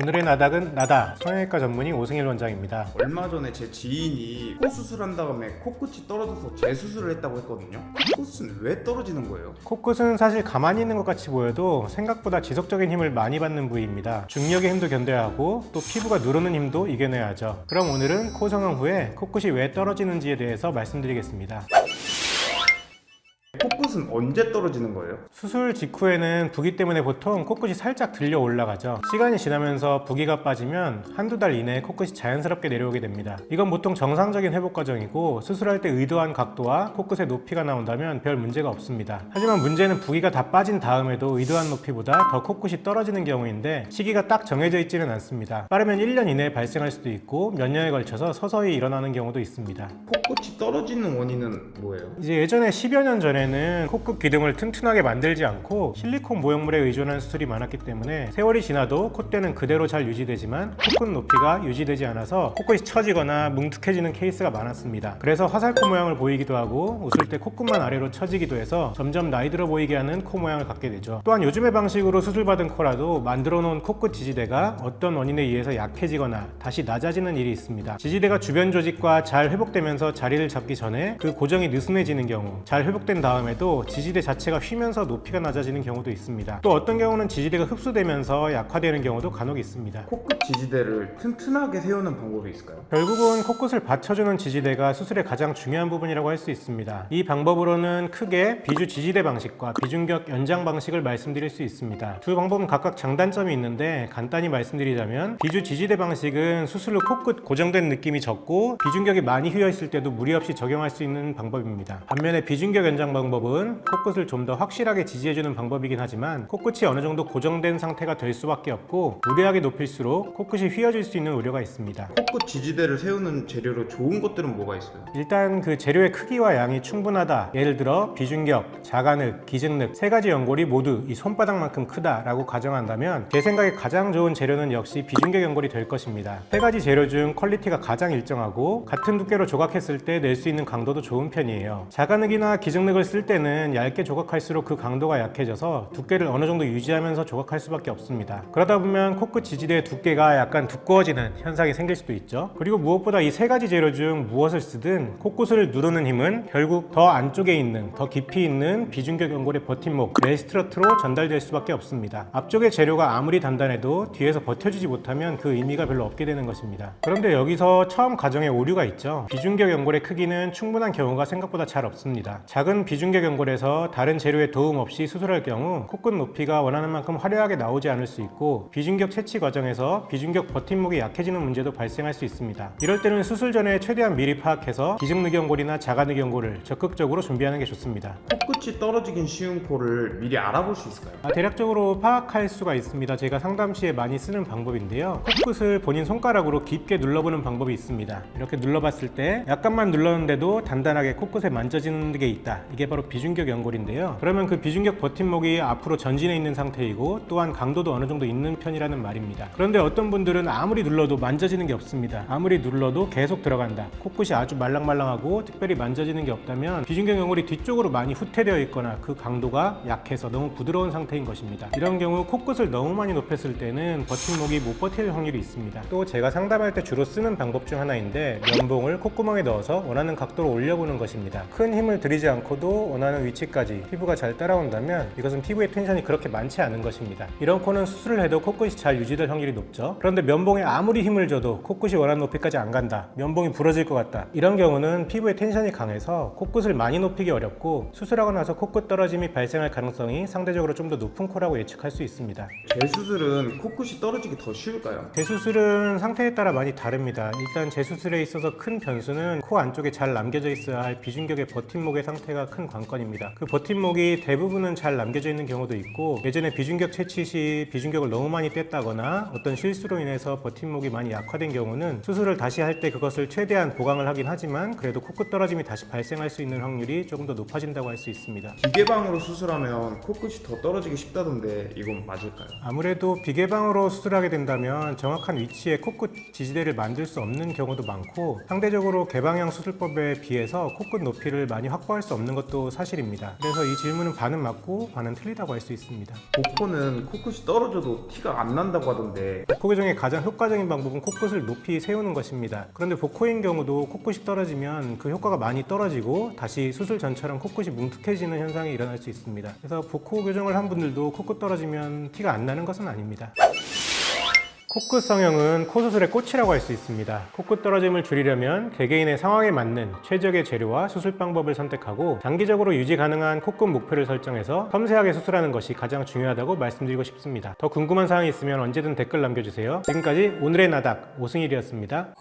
오늘의 나닥은 나다 성형외과 전문의 오승일 원장입니다. 얼마 전에 제 지인이 코 수술한 다음에 코끝이 떨어져서 재수술을 했다고 했거든요. 코끝은 왜 떨어지는 거예요? 코끝은 사실 가만히 있는 것 같이 보여도 생각보다 지속적인 힘을 많이 받는 부위입니다. 중력의 힘도 견뎌야 하고 또 피부가 누르는 힘도 이겨내야 하죠. 그럼 오늘은 코 성형 후에 코끝이 왜 떨어지는지에 대해서 말씀드리겠습니다. 코끝은 언제 떨어지는 거예요? 수술 직후에는 부기 때문에 보통 코끝이 살짝 들려 올라가죠. 시간이 지나면서 부기가 빠지면 한두 달 이내에 코끝이 자연스럽게 내려오게 됩니다. 이건 보통 정상적인 회복 과정이고 수술할 때 의도한 각도와 코끝의 높이가 나온다면 별 문제가 없습니다. 하지만 문제는 부기가 다 빠진 다음에도 의도한 높이보다 더 코끝이 떨어지는 경우인데 시기가 딱 정해져 있지는 않습니다. 빠르면 1년 이내에 발생할 수도 있고 몇 년에 걸쳐서 서서히 일어나는 경우도 있습니다. 코끝이 떨어지는 원인은 뭐예요? 이제 예전에 10여 년 전에는 코끝 기둥을 튼튼하게 만들지 않고 실리콘 모형물에 의존한 수술이 많았기 때문에 세월이 지나도 콧대는 그대로 잘 유지되지만 코끝 높이가 유지되지 않아서 코끝이 처지거나 뭉툭해지는 케이스가 많았습니다. 그래서 화살코 모양을 보이기도 하고 웃을 때 코끝만 아래로 처지기도 해서 점점 나이 들어 보이게 하는 코 모양을 갖게 되죠. 또한 요즘의 방식으로 수술받은 코라도 만들어 놓은 코끝 지지대가 어떤 원인에 의해서 약해지거나 다시 낮아지는 일이 있습니다. 지지대가 주변 조직과 잘 회복되면서 자리를 잡기 전에 그 고정이 느슨해지는 경우, 잘 회복된 다음에도 지지대 자체가 휘면서 높이가 낮아지는 경우도 있습니다. 또 어떤 경우는 지지대가 흡수되면서 약화되는 경우도 간혹 있습니다. 코끝 지지대를 튼튼하게 세우는 방법이 있을까요? 결국은 코끝을 받쳐주는 지지대가 수술의 가장 중요한 부분이라고 할 수 있습니다. 이 방법으로는 크게 비주 지지대 방식과 비중격 연장 방식을 말씀드릴 수 있습니다. 두 방법은 각각 장단점이 있는데 간단히 말씀드리자면 비주 지지대 방식은 수술 후 코끝 고정된 느낌이 적고 비중격이 많이 휘어 있을 때도 무리 없이 적용할 수 있는 방법입니다. 반면에 비중격 연장 방법은 코끝을 좀 더 확실하게 지지해주는 방법이긴 하지만 코끝이 어느 정도 고정된 상태가 될 수밖에 없고 무리하게 높일수록 코끝이 휘어질 수 있는 우려가 있습니다. 코끝 지지대를 세우는 재료로 좋은 것들은 뭐가 있어요? 일단 그 재료의 크기와 양이 충분하다. 예를 들어 비중격, 자간흙, 기증흙 세 가지 연골이 모두 이 손바닥만큼 크다라고 가정한다면 제 생각에 가장 좋은 재료는 역시 비중격 연골이 될 것입니다. 세 가지 재료 중 퀄리티가 가장 일정하고 같은 두께로 조각했을 때 낼 수 있는 강도도 좋은 편이에요. 자간흙이나 기증흙을 쓸 때는 얇게 조각할수록 그 강도가 약해져서 두께를 어느 정도 유지하면서 조각할 수밖에 없습니다. 그러다 보면 코끝 지지대의 두께가 약간 두꺼워지는 현상이 생길 수도 있죠. 그리고 무엇보다 이 세 가지 재료 중 무엇을 쓰든 코끝을 누르는 힘은 결국 더 안쪽에 있는, 더 깊이 있는 비중격 연골의 버팀목, 레스트러트로 전달될 수밖에 없습니다. 앞쪽의 재료가 아무리 단단해도 뒤에서 버텨주지 못하면 그 의미가 별로 없게 되는 것입니다. 그런데 여기서 처음 가정에 오류가 있죠. 비중격 연골의 크기는 충분한 경우가 생각보다 잘 없습니다. 작은 비중격 연골에서 다른 재료의 도움 없이 수술할 경우 코끝 높이가 원하는 만큼 화려하게 나오지 않을 수 있고 비중격 채취 과정에서 비중격 버팀목이 약해지는 문제도 발생할 수 있습니다. 이럴 때는 수술 전에 최대한 미리 파악해서 기증늑 연골이나 자간늑 연골을 적극적으로 준비하는 게 좋습니다. 코끝이 떨어지긴 쉬운 코를 미리 알아볼 수 있을까요? 대략적으로 파악할 수가 있습니다. 제가 상담 시에 많이 쓰는 방법인데요. 코끝을 본인 손가락으로 깊게 눌러보는 방법이 있습니다. 이렇게 눌러봤을 때 약간만 눌렀는데도 단단하게 코끝에 만져지는 게 있다. 이게 바로 비중격 연골인데요. 그러면 그 비중격 버팀목이 앞으로 전진해 있는 상태이고 또한 강도도 어느 정도 있는 편이라는 말입니다. 그런데 어떤 분들은 아무리 눌러도 만져지는 게 없습니다. 아무리 눌러도 계속 들어간다. 코끝이 아주 말랑말랑하고 특별히 만져지는 게 없다면 비중격 연골이 뒤쪽으로 많이 후퇴되어 있거나 그 강도가 약해서 너무 부드러운 상태인 것입니다. 이런 경우 코끝을 너무 많이 높였을 때는 버팀목이 못 버틸 확률이 있습니다. 또 제가 상담할 때 주로 쓰는 방법 중 하나인데 면봉을 콧구멍에 넣어서 원하는 각도로 올려보는 것입니다. 큰 힘을 들이지 않고도 원하는 위치까지 피부가 잘 따라온다면 이것은 피부의 텐션이 그렇게 많지 않은 것입니다. 이런 코는 수술을 해도 코끝이 잘 유지될 확률이 높죠. 그런데 면봉에 아무리 힘을 줘도 코끝이 원하는 높이까지 안 간다. 면봉이 부러질 것 같다. 이런 경우는 피부의 텐션이 강해서 코끝을 많이 높이기 어렵고 수술하고 나서 코끝 떨어짐이 발생할 가능성이 상대적으로 좀 더 높은 코라고 예측할 수 있습니다. 재수술은 코끝이 떨어지기 더 쉬울까요? 재수술은 상태에 따라 많이 다릅니다. 일단 재수술에 있어서 큰 변수는 코 안쪽에 잘 남겨져 있어야 할 비중격의 버팀목의 상태가 큰 관건입니다. 그 버팀목이 대부분은 잘 남겨져 있는 경우도 있고 예전에 비중격 채취 시 비중격을 너무 많이 뗐다거나 어떤 실수로 인해서 버팀목이 많이 약화된 경우는 수술을 다시 할 때 그것을 최대한 보강을 하긴 하지만 그래도 코끝 떨어짐이 다시 발생할 수 있는 확률이 조금 더 높아진다고 할 수 있습니다. 비개방으로 수술하면 코끝이 더 떨어지기 쉽다던데 이건 맞을까요? 아무래도 비개방으로 수술하게 된다면 정확한 위치에 코끝 지지대를 만들 수 없는 경우도 많고 상대적으로 개방형 수술법에 비해서 코끝 높이를 많이 확보할 수 없는 것도 사실 사실입니다. 그래서 이 질문은 반은 맞고 반은 틀리다고 할 수 있습니다. 복코는 코끝이 떨어져도 티가 안 난다고 하던데 복코 교정의 가장 효과적인 방법은 코끝을 높이 세우는 것입니다. 그런데 복코인 경우도 코끝이 떨어지면 그 효과가 많이 떨어지고 다시 수술 전처럼 코끝이 뭉툭해지는 현상이 일어날 수 있습니다. 그래서 복코 교정을 한 분들도 코끝 떨어지면 티가 안 나는 것은 아닙니다. 코끝 성형은 코 수술의 꽃이라고 할 수 있습니다. 코끝 떨어짐을 줄이려면 개개인의 상황에 맞는 최적의 재료와 수술 방법을 선택하고 장기적으로 유지 가능한 코끝 목표를 설정해서 섬세하게 수술하는 것이 가장 중요하다고 말씀드리고 싶습니다. 더 궁금한 사항이 있으면 언제든 댓글 남겨주세요. 지금까지 오늘의 나닥 오승일이었습니다.